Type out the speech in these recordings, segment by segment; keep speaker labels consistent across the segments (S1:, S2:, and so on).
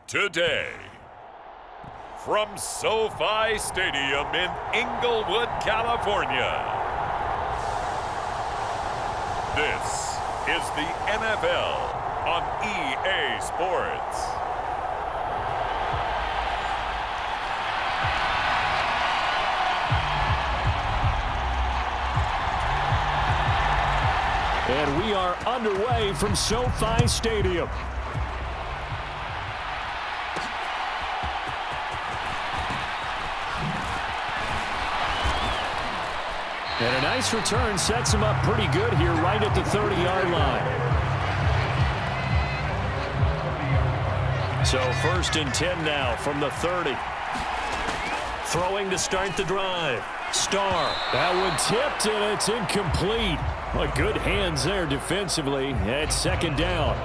S1: today. From SoFi Stadium in Inglewood, California, this is the NFL on EA Sports.
S2: And we are underway from SoFi Stadium. And a nice return sets him up pretty good here right at the 30-yard line. So 1st and 10 now from the 30. Throwing to start the drive. Starr. That one tipped and it's incomplete. Well, good hands there defensively at 2nd down.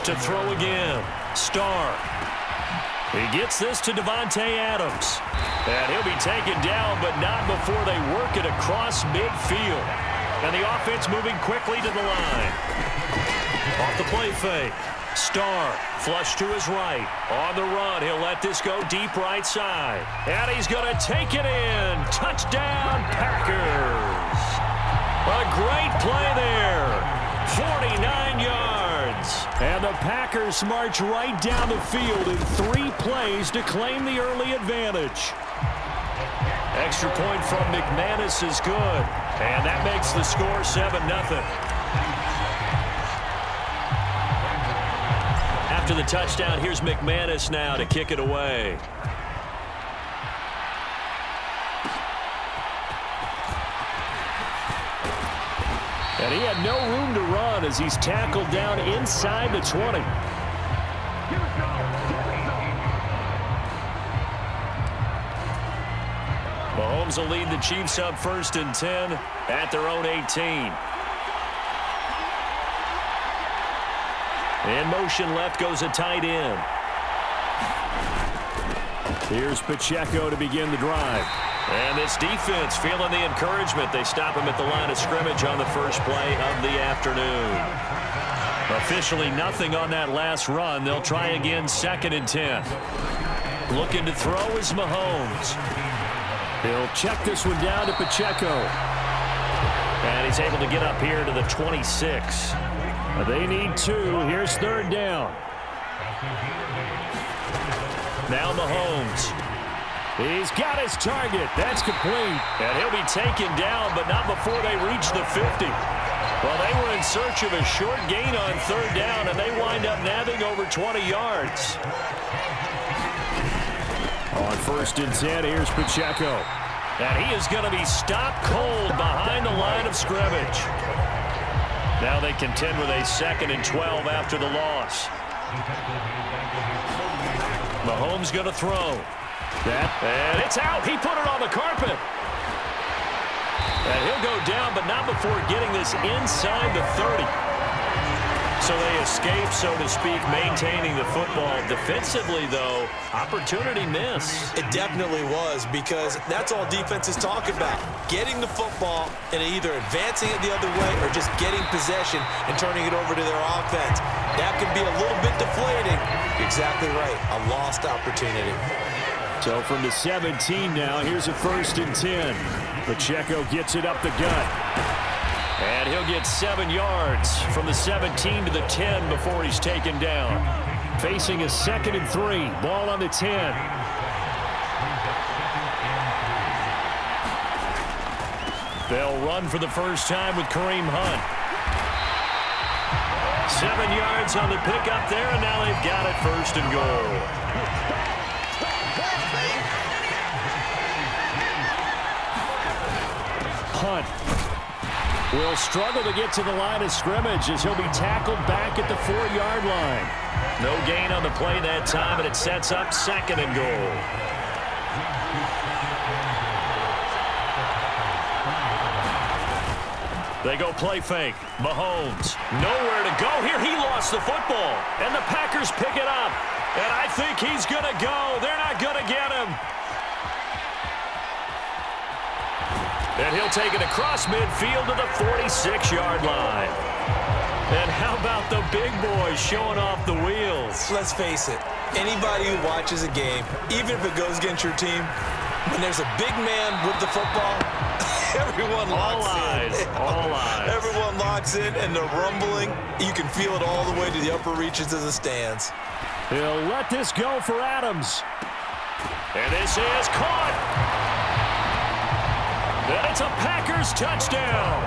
S2: To throw again. Starr. He gets this to Davante Adams. And he'll be taken down, but not before they work it across midfield. And the offense moving quickly to the line. Off the play fake. Starr, flush to his right. On the run, he'll let this go deep right side. And he's going to take it in. Touchdown, Packers. A great play there. 49 yards. And the Packers march right down the field in 3 plays to claim the early advantage. Extra point from McManus is good. And that makes the score 7-0. After the touchdown, here's McManus now to kick it away. And he had no room to run as he's tackled down inside the 20. Mahomes will lead the Chiefs up 1st and 10 at their own 18. In motion left goes a tight end. Here's Pacheco to begin the drive. And this defense feeling the encouragement. They stop him at the line of scrimmage on the first play of the afternoon. Officially nothing on that last run. They'll try again 2nd and 10. Looking to throw is Mahomes. He'll check this one down to Pacheco. And he's able to get up here to the 26. They need 2. Here's 3rd down. Now Mahomes. He's got his target. That's complete. And he'll be taken down, but not before they reach the 50. Well, they were in search of a short gain on 3rd down, and they wind up nabbing over 20 yards. On 1st and 10, here's Pacheco. And he is going to be stopped cold behind the line of scrimmage. Now they contend with a 2nd and 12 after the loss. Mahomes going to throw. And it's out. He put it on the carpet. And he'll go down, but not before getting this inside the 30. So they escape, so to speak, maintaining the football. Defensively, though, opportunity miss.
S3: It definitely was, because that's all defenses talk about. Getting the football and either advancing it the other way or just getting possession and turning it over to their offense. That can be a little bit deflating. Exactly right. A lost opportunity.
S2: So from the 17 now, here's a 1st and 10. Pacheco gets it up the gut. And he'll get 7 yards from the 17 to the 10 before he's taken down. Facing a 2nd and 3. Ball on the 10. They'll run for the first time with Kareem Hunt. 7 yards on the pickup there, and now they've got it 1st and goal. Hunt will struggle to get to the line of scrimmage as he'll be tackled back at the 4-yard line. No gain on the play that time, and it sets up 2nd and goal. They go play fake. Mahomes, nowhere to go here. He lost the football, and the Packers pick it up. And I think he's going to go. They're not going to get him. And he'll take it across midfield to the 46-yard line. And how about got the big boys showing off the wheels.
S3: Let's face it, anybody who watches a game, even if it goes against your team, when there's a big man with the football, everyone locks in.
S2: All eyes.
S3: Everyone locks in, and the rumbling, you can feel it all the way to the upper reaches of the stands.
S2: He'll let this go for Adams. And this is caught. And it's a Packers touchdown.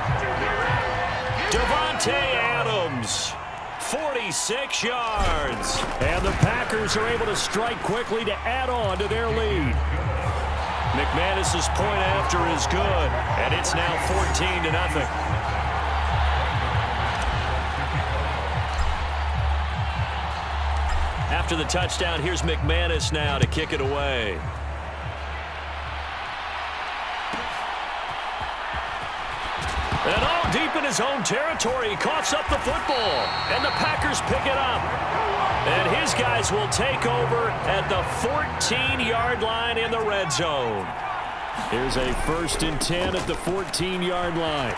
S2: Davante Adams, 46 yards. And the Packers are able to strike quickly to add on to their lead. McManus's point after is good, and it's now 14-0. After the touchdown, here's McManus now to kick it away. And all deep in his own territory, he coughs up the football, and the Packers pick it up. And his guys will take over at the 14-yard line in the red zone. Here's a 1st and 10 at the 14-yard line.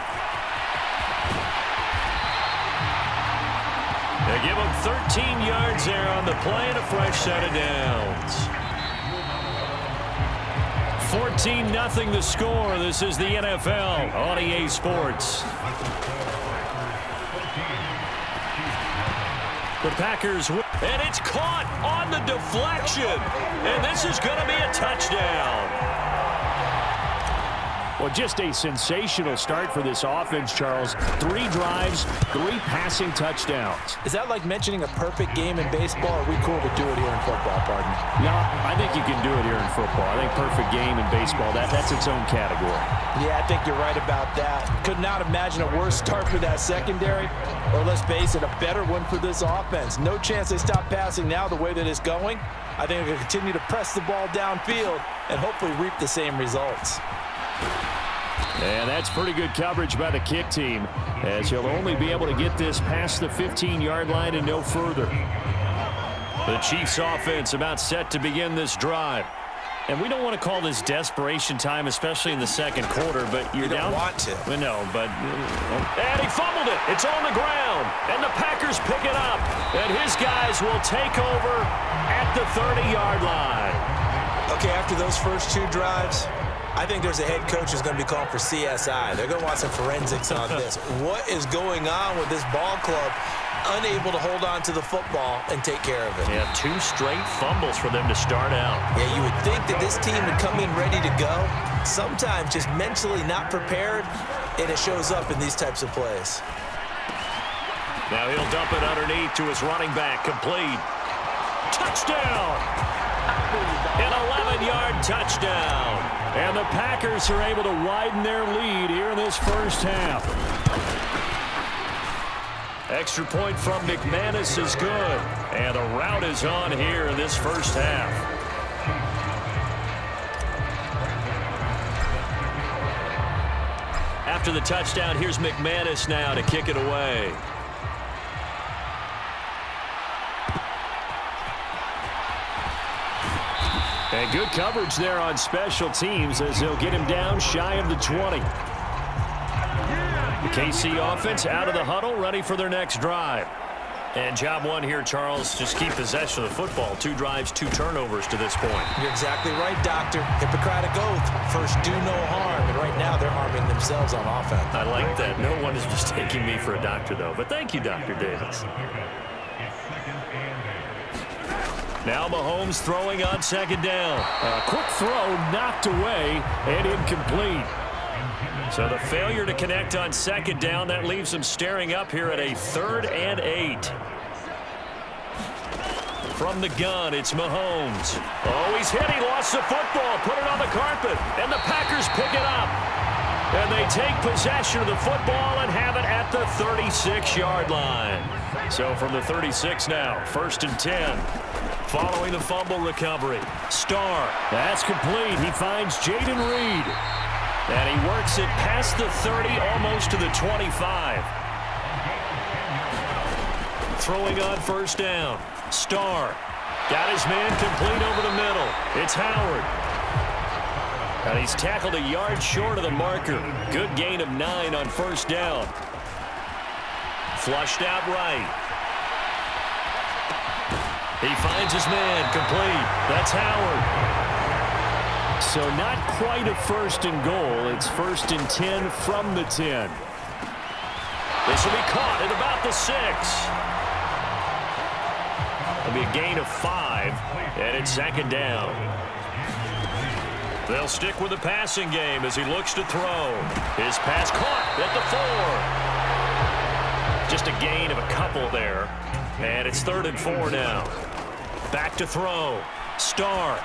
S2: They give him 13 yards there on the play and a fresh set of downs. 14-0 the score. This is the NFL on EA Sports. The Packers win, and it's caught on the deflection. And this is going to be a touchdown. Well, just a sensational start for this offense, Charles. 3 drives, 3 passing touchdowns.
S3: Is that like mentioning a perfect game in baseball, or are we cool to do it here in football, pardon?
S2: No, I think you can do it here in football. I think perfect game in baseball, that's its own category.
S3: Yeah, I think you're right about that. Could not imagine a worse start for that secondary, or let's face it, a better one for this offense. No chance they stop passing now the way that it's going. I think they're going to continue to press the ball downfield and hopefully reap the same results.
S2: And that's pretty good coverage by the kick team, as he'll only be able to get this past the 15-yard line and no further. The Chiefs offense about set to begin this drive. And we don't want to call this desperation time, especially in the second quarter, but you're down.
S3: You don't want to.
S2: No, but... And he fumbled it. It's on the ground. And the Packers pick it up. And his guys will take over at the 30-yard line.
S3: Okay, after those first 2 drives, I think there's a head coach who's going to be calling for CSI. They're going to want some forensics on this. What is going on with this ball club? Unable to hold on to the football and take care of it.
S2: Yeah, 2 straight fumbles for them to start out.
S3: Yeah, you would think that this team would come in ready to go. Sometimes just mentally not prepared, and it shows up in these types of plays.
S2: Now he'll dump it underneath to his running back, complete. Touchdown! An 11-yard touchdown. And the Packers are able to widen their lead here in this first half. Extra point from McManus is good. And the route is on here in this first half. After the touchdown, here's McManus now to kick it away. And good coverage there on special teams as they'll get him down shy of the 20. The KC offense out of the huddle, ready for their next drive. And job one here, Charles, just keep possession of the football. 2 drives, 2 turnovers to this point.
S3: You're exactly right, Doctor. Hippocratic oath. First, do no harm. And right now, they're harming themselves on offense.
S2: I like that. No one is mistaking me for a doctor, though. But thank you, Dr. Davis. Now Mahomes throwing on 2nd down. A quick throw knocked away and incomplete. So the failure to connect on 2nd down, that leaves him staring up here at a 3rd and 8. From the gun, it's Mahomes. Oh, he's hit. He lost the football. Put it on the carpet. And the Packers pick it up. And they take possession of the football and have it at the 36-yard line. So from the 36 now, 1st and 10. Following the fumble recovery. Starr. That's complete. He finds Jaden Reed. And he works it past the 30, almost to the 25. Throwing on 1st down. Starr. Got his man complete over the middle. It's Howard. And he's tackled a yard short of the marker. Good gain of 9 on 1st down. Flushed out right. He finds his man, complete. That's Howard. So not quite a first and goal. It's 1st and 10 from the 10. This will be caught at about the 6. It'll be a gain of 5, and it's 2nd down. They'll stick with the passing game as he looks to throw. His pass caught at the 4. Just a gain of a couple there, and it's 3rd and 4 now. Back to throw. Starr.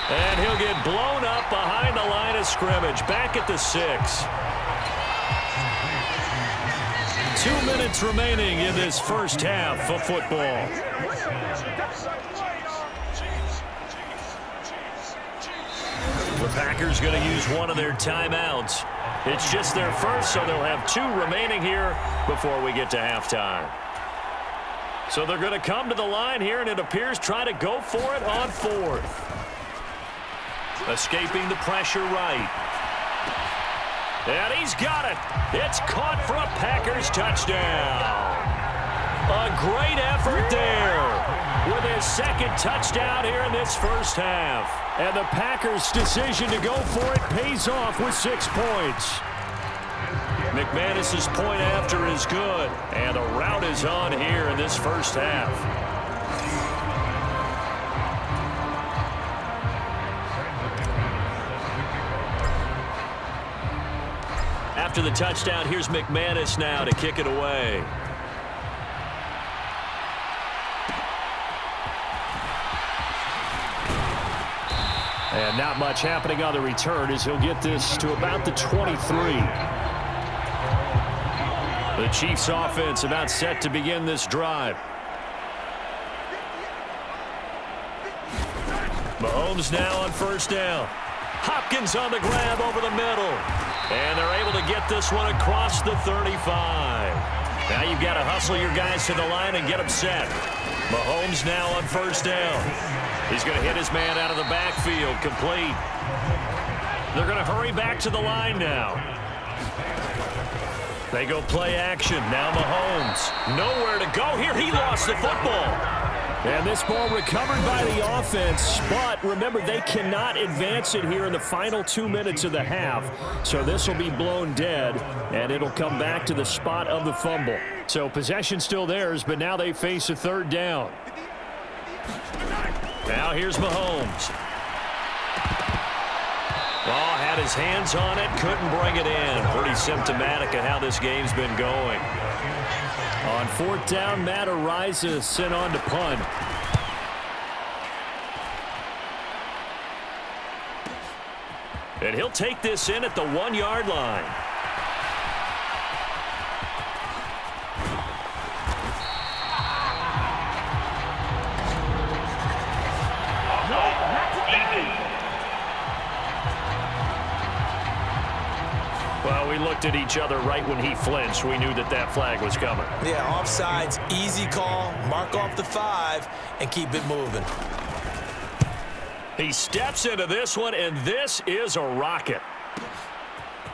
S2: And he'll get blown up behind the line of scrimmage. Back at the 6. 2 minutes remaining in this first half of football. The Packers going to use one of their timeouts. It's just their first, so they'll have 2 remaining here before we get to halftime. So they're going to come to the line here, and it appears try to go for it on 4th. Escaping the pressure right. And he's got it. It's caught for a Packers touchdown. A great effort there with his 2nd touchdown here in this first half. And the Packers' decision to go for it pays off with 6 points. McManus's point after is good, and the route is on here in this first half. After the touchdown, here's McManus now to kick it away. And not much happening on the return as he'll get this to about the 23. The Chiefs offense about set to begin this drive. Mahomes now on 1st down. Hopkins on the grab over the middle. And they're able to get this one across the 35. Now you've got to hustle your guys to the line and get them set. Mahomes now on 1st down. He's going to hit his man out of the backfield, complete. They're going to hurry back to the line now. They go play action. Now Mahomes. Nowhere to go here. He lost the football. And this ball recovered by the offense, but remember, they cannot advance it here in the final 2 minutes of the half. So this will be blown dead, and it'll come back to the spot of the fumble. So possession still theirs, but now they face a 3rd down. Now here's Mahomes. Oh, had his hands on it, couldn't bring it in. Pretty symptomatic of how this game's been going. On 4th down, Matt Araiza sent on to punt. And he'll take this in at the 1-yard line. Well, we looked at each other right when he flinched. We knew that that flag was coming.
S3: Yeah, offsides, easy call, mark off the 5, and keep it moving.
S2: He steps into this one, and this is a rocket.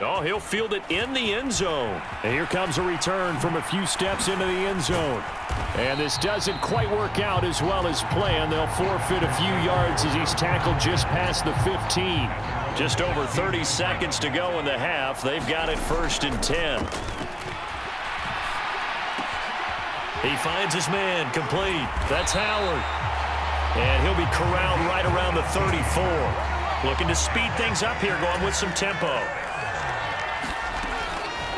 S2: Oh, he'll field it in the end zone. And here comes a return from a few steps into the end zone. And this doesn't quite work out as well as planned. They'll forfeit a few yards as he's tackled just past the 15. Just over 30 seconds to go in the half. They've got it 1st and 10. He finds his man, complete. That's Howard. And he'll be corralled right around the 34. Looking to speed things up here, going with some tempo.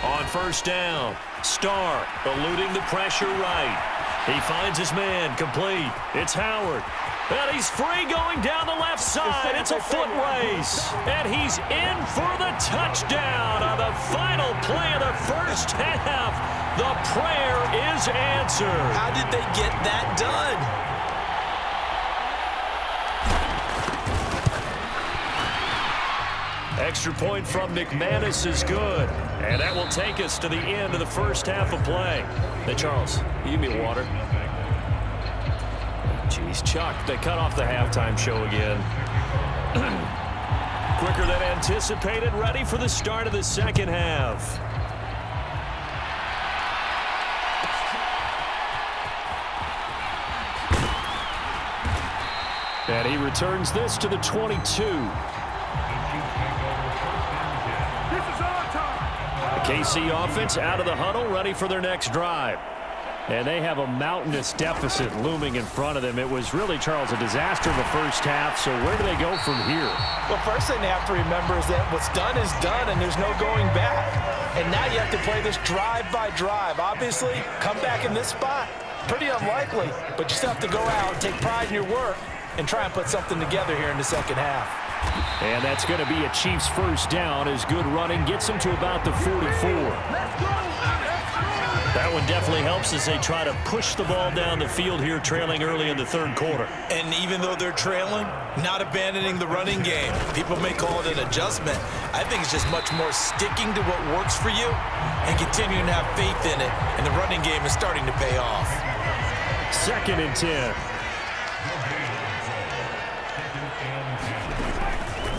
S2: On 1st down, Starr eluding the pressure right. He finds his man, complete. It's Howard. And he's free going down the left side. It's a foot race. And he's in for the touchdown on the final play of the first half. The prayer is answered.
S3: How did they get that done?
S2: Extra point from McManus is good. And that will take us to the end of the first half of play. Hey, Charles, you give me water. Jeez, Chuck, they cut off the halftime show again. Quicker than anticipated, ready for the start of the second half. And he returns this to the 22. The KC offense out of the huddle, ready for their next drive. And they have a mountainous deficit looming in front of them. It was really, Charles, a disaster in the first half. So where do they go from here?
S3: Well, first thing they have to remember is that what's done is done, and there's no going back. And now you have to play this drive by drive. Obviously, come back in this spot, pretty unlikely. But you still have to go out, take pride in your work, and try and put something together here in the second half.
S2: And that's going to be a Chiefs first down as good running gets them to about the 44. That one definitely helps as they try to push the ball down the field here, trailing early in the third quarter.
S3: And even though they're trailing, not abandoning the running game. People may call it an adjustment. I think it's just much more sticking to what works for you and continuing to have faith in it. And the running game is starting to pay off.
S2: 2nd and 10.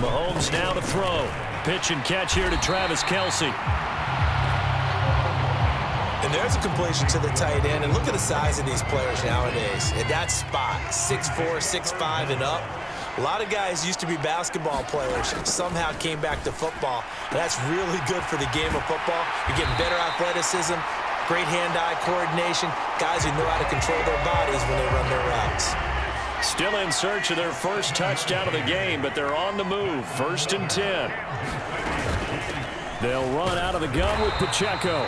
S2: Mahomes now to throw. Pitch and catch here to Travis Kelce.
S3: And there's a completion to the tight end. And look at the size of these players nowadays. At that spot, 6'4", 6'5", and up. A lot of guys used to be basketball players, somehow came back to football. And that's really good for the game of football. You're getting better athleticism, great hand-eye coordination, guys who know how to control their bodies when they run their routes.
S2: Still in search of their first touchdown of the game, but they're on the move. 1st and 10. They'll run out of the gun with Pacheco.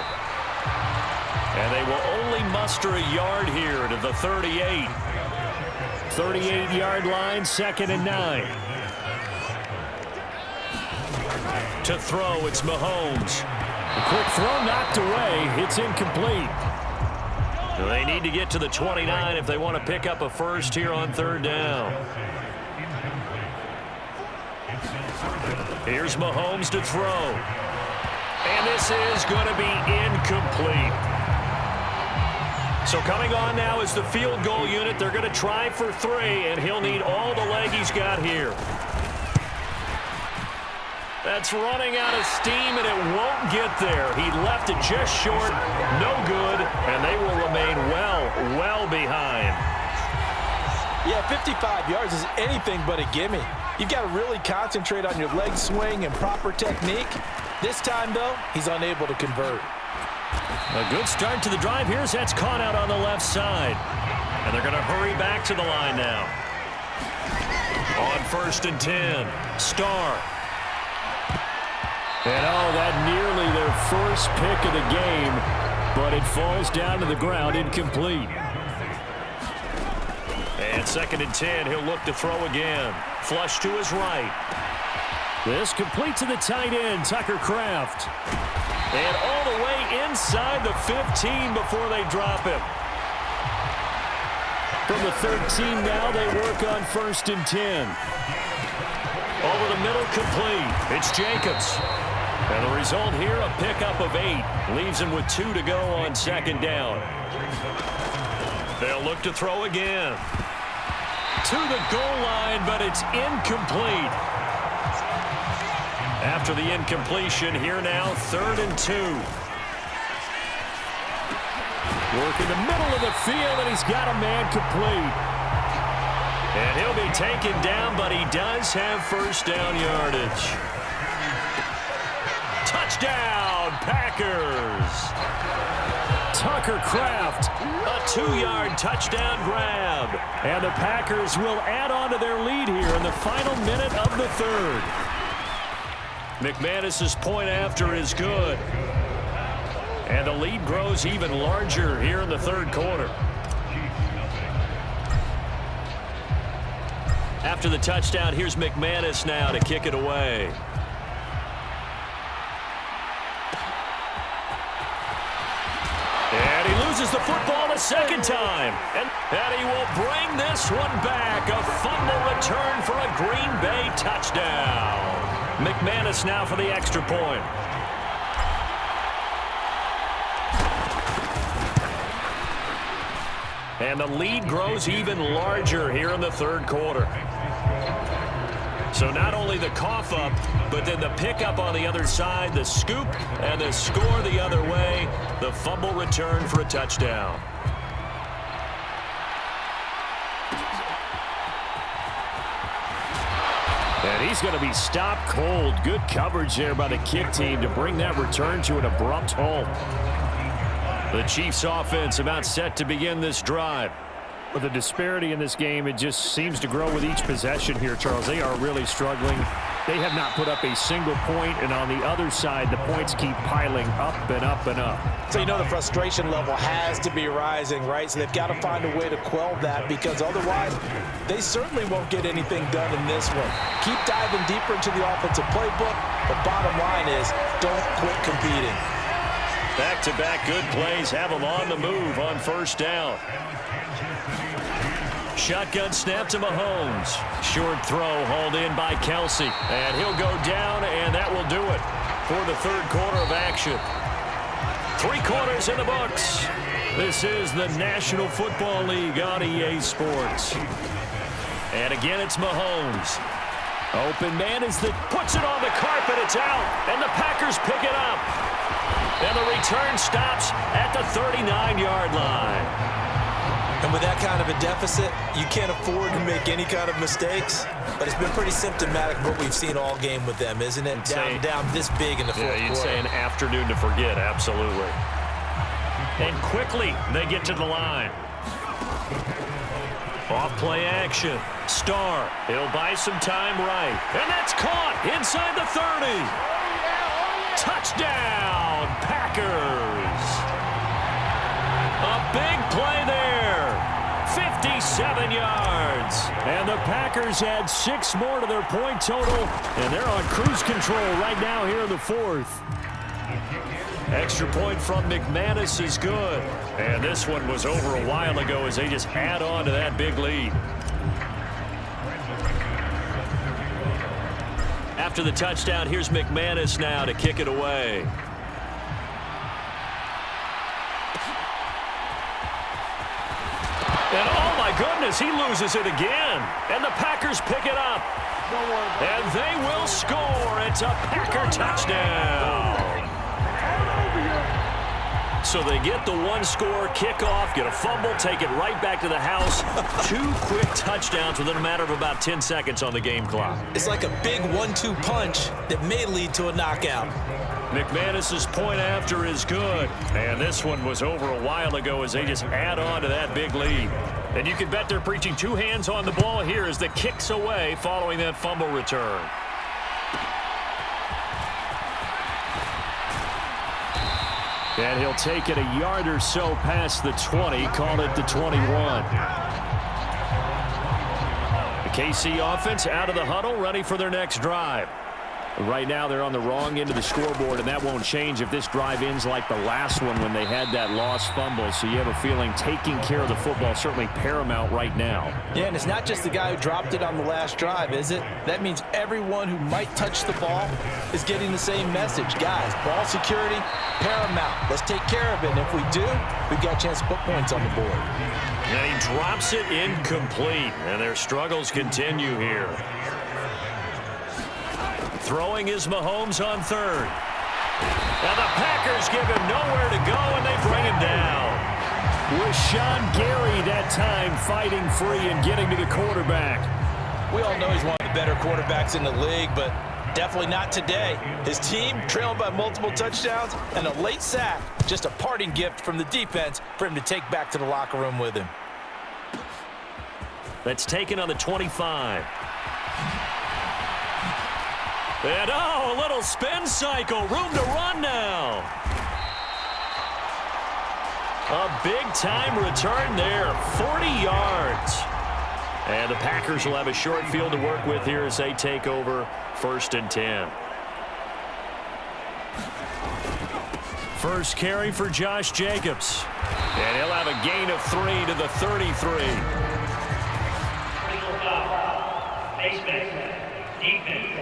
S2: And they will only muster a yard here to the 38. 38-yard line, 2nd and 9. To throw, it's Mahomes. A quick throw knocked away. It's incomplete. They need to get to the 29 if they want to pick up a first here on 3rd down. Here's Mahomes to throw. And this is going to be incomplete. So coming on now is the field goal unit. They're going to try for 3, and he'll need all the leg he's got here. That's running out of steam, and it won't get there. He left it just short, no good, and they will remain well behind.
S3: Yeah, 55 yards is anything but a gimme. You've got to really concentrate on your leg swing and proper technique. This time, though, he's unable to convert.
S2: A good start to the drive here as that's caught out on the left side. And they're going to hurry back to the line now. On 1st and 10, Starr. And that nearly their first pick of the game, but it falls down to the ground incomplete. And 2nd and 10, he'll look to throw again. Flush to his right. This complete to the tight end, Tucker Kraft. And all the way inside the 15 before they drop him. From the 13 now, they work on 1st and 10. Over the middle, complete. It's Jacobs. And the result here, a pickup of 8. Leaves him with 2 to go on 2nd down. They'll look to throw again. To the goal line, but it's incomplete. After the incompletion, here now, 3rd and 2. Working the middle of the field, and he's got a man complete. And he'll be taken down, but he does have first down yardage. Touchdown, Packers! Tucker Kraft, a 2-yard touchdown grab. And the Packers will add on to their lead here in the final minute of the 3rd. McManus's point after is good. And the lead grows even larger here in the 3rd quarter. After the touchdown, here's McManus now to kick it away. And he loses the football a 2nd time. And he will bring this one back. A fumble return for a Green Bay touchdown. McManus now for the extra point. And the lead grows even larger here in the 3rd quarter. So not only the cough up, but then the pickup on the other side, the scoop, and the score the other way, the fumble return for a touchdown. And he's going to be stopped cold. Good coverage there by the kick team to bring that return to an abrupt halt. The Chiefs offense about set to begin this drive.
S4: With the disparity in this game, it just seems to grow with each possession here, Charles. They are really struggling. They have not put up a single point, and on the other side, the points keep piling up and up and up.
S3: So you know the frustration level has to be rising, right? So they've got to find a way to quell that, because otherwise they certainly won't get anything done in this one. Keep diving deeper into the offensive playbook, but bottom line is don't quit competing.
S2: Back-to-back good plays have them on the move on first down. Shotgun snap to Mahomes. Short throw hauled in by Kelsey. And he'll go down, and that will do it for the third quarter of action. 3 quarters in the books. This is the National Football League on EA Sports. And again, it's Mahomes. Open man is the puts it on the carpet. It's out, and the Packers pick it up. And the return stops at the 39-yard line.
S3: And with that kind of a deficit, you can't afford to make any kind of mistakes. But it's been pretty symptomatic of what we've seen all game with them, isn't it? Down this big in the fourth quarter.
S2: You'd say an afternoon to forget, absolutely. And quickly, they get to the line. Off play action. Starr, he'll buy some time right. And that's caught inside the 30. Touchdown, Packers. A big play there. 57 yards. And the Packers add 6 more to their point total, and they're on cruise control right now here in the fourth. Extra point from McManus is good. And this one was over a while ago as they just add on to that big lead. After the touchdown, here's McManus now to kick it away. And oh my goodness, he loses it again. And the Packers pick it up. And they will score. It's a Packer touchdown. So they get the 1-score kickoff, get a fumble, take it right back to the house. 2 quick touchdowns within a matter of about 10 seconds on the game clock.
S3: It's like a big 1-2 punch that may lead to a knockout.
S2: McManus's point after is good. And this one was over a while ago as they just add on to that big lead. And you can bet they're preaching 2 hands on the ball here as the kick's away following that fumble return. And he'll take it a yard or so past the 20, call it the 21. The KC offense out of the huddle, ready for their next drive. Right now they're on the wrong end of the scoreboard, and that won't change if this drive ends like the last one when they had that lost fumble. So you have a feeling taking care of the football certainly paramount right now. Yeah, and it's not just the guy who dropped it on the last drive, is it? That means everyone who might touch the ball is getting the same message. Guys, ball security, paramount. Let's take care of it, and if we do, we've got a chance to put points on the board. And he drops it incomplete, and their struggles continue here. Throwing is Mahomes on third. Now the Packers give him nowhere to go, and they bring him down. With Sean Gary that time fighting free and getting to the quarterback.
S3: We all know he's one of the better quarterbacks in the league, but definitely not today. His team trailing by multiple touchdowns and a late sack. Just a parting gift from the defense for him to take back to the locker room with him.
S2: That's taken on the 25. And oh, a little spin cycle. Room to run now. A big-time return there. 40 yards. And the Packers will have a short field to work with here as they take over 1st and 10. First carry for Josh Jacobs. And he'll have a gain of 3 to the 33. Defense.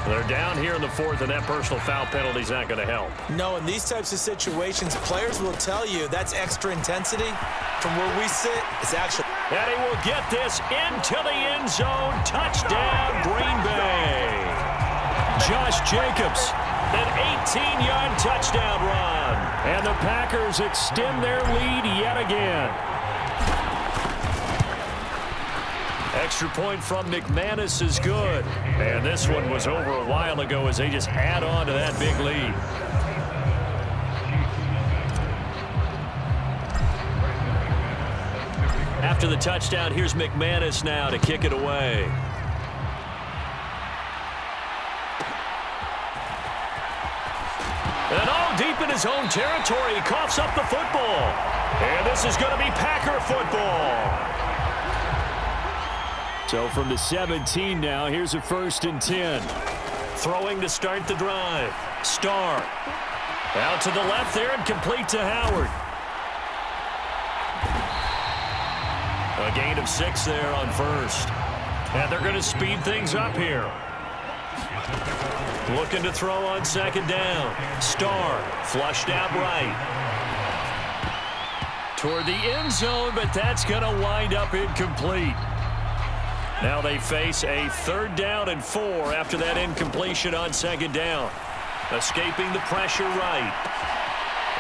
S2: They're down here in the 4th, and that personal foul penalty is not going to help.
S3: No, in these types of situations, players will tell you that's extra intensity. From where we sit, it's actually...
S2: And he will get this into the end zone. Touchdown, Green Bay. Josh Jacobs, an 18-yard touchdown run. And the Packers extend their lead yet again. Extra point from McManus is good. And this one was over a while ago as they just add on to that big lead. After the touchdown, here's McManus now to kick it away. And all deep in his own territory, he coughs up the football. And this is going to be Packer football.
S4: So from the 17 now, here's a 1st and 10.
S2: Throwing to start the drive. Starr. Out to the left there and complete to Howard. A gain of 6 there on 1st. And they're going to speed things up here. Looking to throw on 2nd down. Starr flushed out right. Toward the end zone, but that's going to wind up incomplete. Now they face a 3rd down and 4 after that incompletion on 2nd down. Escaping the pressure right.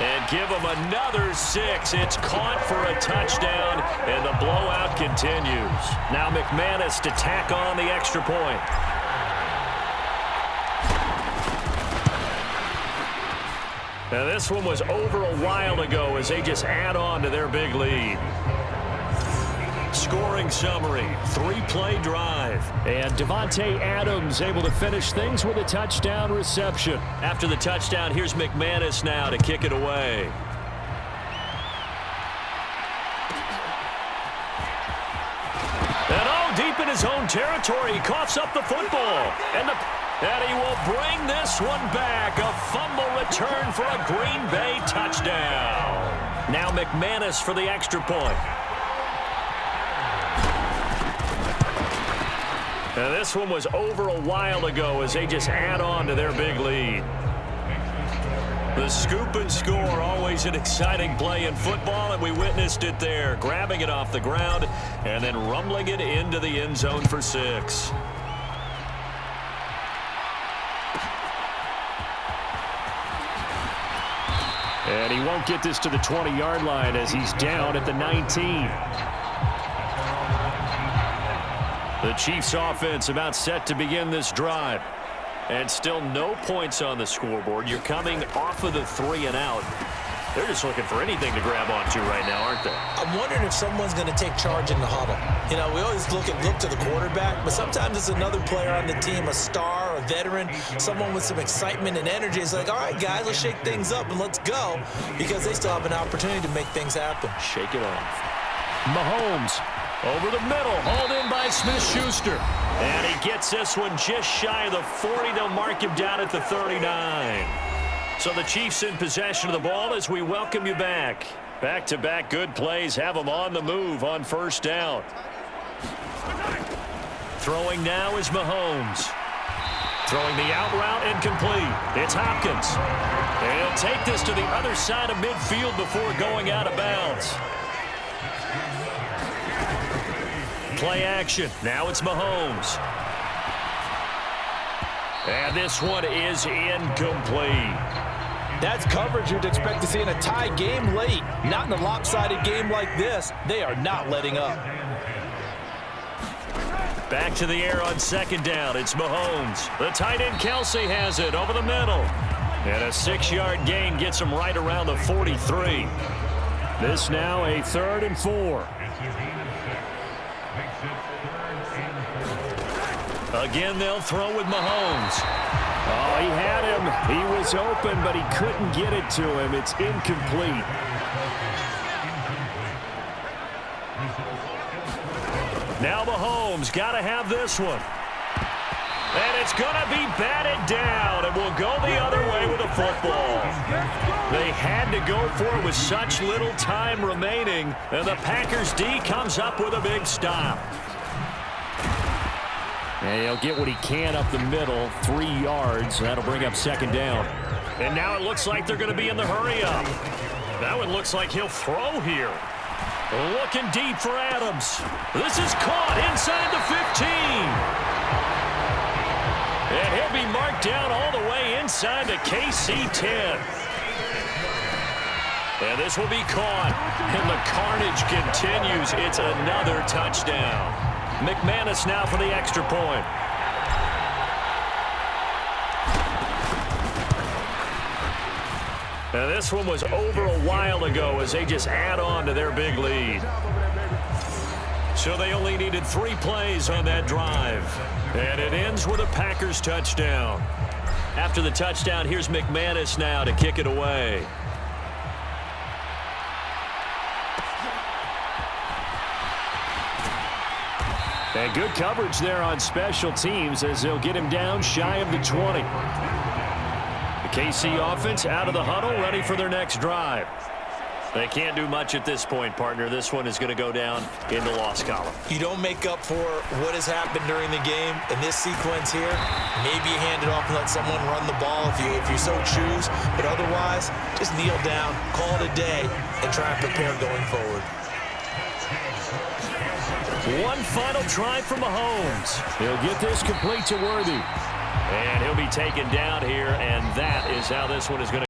S2: And give them another 6. It's caught for a touchdown, and the blowout continues. Now McManus to tack on the extra point. Now this one was over a while ago as they just add on to their big lead. Scoring summary, 3-play drive.
S4: And Davante Adams able to finish things with a touchdown reception.
S2: After the touchdown, here's McManus now to kick it away. And all deep in his own territory, he coughs up the football. And he will bring this one back. A fumble return for a Green Bay touchdown. Now McManus for the extra point. Now this one was over a while ago as they just add on to their big lead. The scoop and score, always an exciting play in football, and we witnessed it there. Grabbing it off the ground and then rumbling it into the end zone for 6.
S4: And he won't get this to the 20-yard line as he's down at the 19. The Chiefs offense about set to begin this drive. And still no points on the scoreboard. You're coming off of the 3 and out. They're just looking for anything to grab onto right now, aren't they?
S3: I'm wondering if someone's going to take charge in the huddle. You know, we always look to the quarterback, but sometimes it's another player on the team, a star, a veteran, someone with some excitement and energy. It's like, all right, guys, let's shake things up and let's go, because they still have an opportunity to make things happen.
S2: Shake it off.
S4: Mahomes over the middle, hauled in by Smith-Schuster.
S2: And he gets this one just shy of the 40. They'll mark him down at the 39. So the Chiefs in possession of the ball as we welcome you back. Back-to-back good plays have them on the move on 1st down. Throwing now is Mahomes. Throwing the out route incomplete. It's Hopkins. And he'll take this to the other side of midfield before going out of bounds. Play action. Now it's Mahomes. And this one is incomplete.
S3: That's coverage you'd expect to see in a tie game late. Not in a lopsided game like this. They are not letting up.
S2: Back to the air on 2nd down. It's Mahomes. The tight end Kelsey has it over the middle. And a 6-yard gain gets him right around the 43.
S4: This now a 3rd and 4.
S2: Again, they'll throw with Mahomes.
S4: Oh, he had him. He was open, but he couldn't get it to him. It's incomplete.
S2: Now Mahomes got to have this one. And it's going to be batted down, and will go the other way with the football. They had to go for it with such little time remaining, and the Packers D comes up with a big stop.
S4: And he'll get what he can up the middle, 3 yards. That'll bring up 2nd down.
S2: And now it looks like they're going to be in the hurry-up. That one looks like he'll throw here. Looking deep for Adams. This is caught inside the 15. And he'll be marked down all the way inside the KC 10. And this will be caught. And the carnage continues. It's another touchdown. McManus now for the extra point. Now this one was over a while ago as they just add on to their big lead. So they only needed 3 plays on that drive. And it ends with a Packers touchdown. After the touchdown, here's McManus now to kick it away.
S4: And good coverage there on special teams as they'll get him down shy of the 20. KC offense out of the huddle, ready for their next drive. They can't do much at this point, partner. This one is going to go down in the loss column.
S3: You don't make up for what has happened during the game in this sequence here. Maybe you hand it off and let someone run the ball if you so choose. But otherwise, just kneel down, call it a day, and try and prepare going forward.
S2: One final try from Mahomes.
S4: He'll get this complete to Worthy.
S2: And he'll be taken down here, and that is how this one is going to